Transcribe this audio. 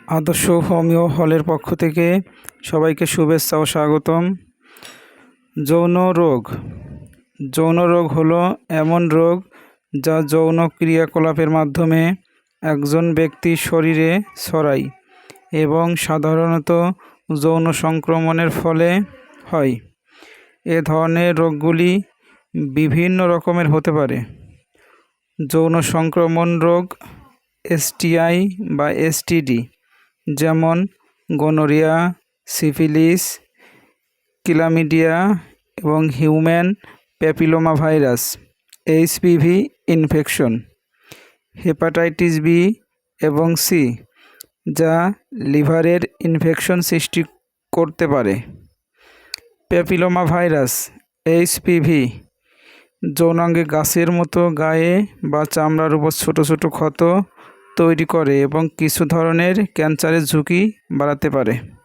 আদর্শ হোমিও হলের পক্ষ থেকে সবাইকে শুভেচ্ছা ও স্বাগতম। যৌন রোগ হলো এমন রোগ যা যৌন ক্রিয়াকলাপের মাধ্যমে একজন ব্যক্তির শরীরে ছড়ায় এবং সাধারণত যৌন সংক্রমণের ফলে হয়। এ ধরনের রোগগুলি বিভিন্ন রকমের হতে পারে। যৌন সংক্রমণ রোগ STI বা STD, যেমন গনোরিয়া, সিফিলিস, ক্লামিডিয়া এবং human papilloma virus, HPV infection, hepatitis B এবং সি, যা লিভারের ইনফেকশন সৃষ্টি করতে পারে। প্যাপিলোমা ভাইরাস HPV যৌনাঙ্গে গাছের মতো গায়ে বা চামড়ার উপর ছোট ছোট ক্ষত তৈরি করে এবং কিছু ধরনের ক্যান্সারের ঝুঁকি বাড়াতে পারে।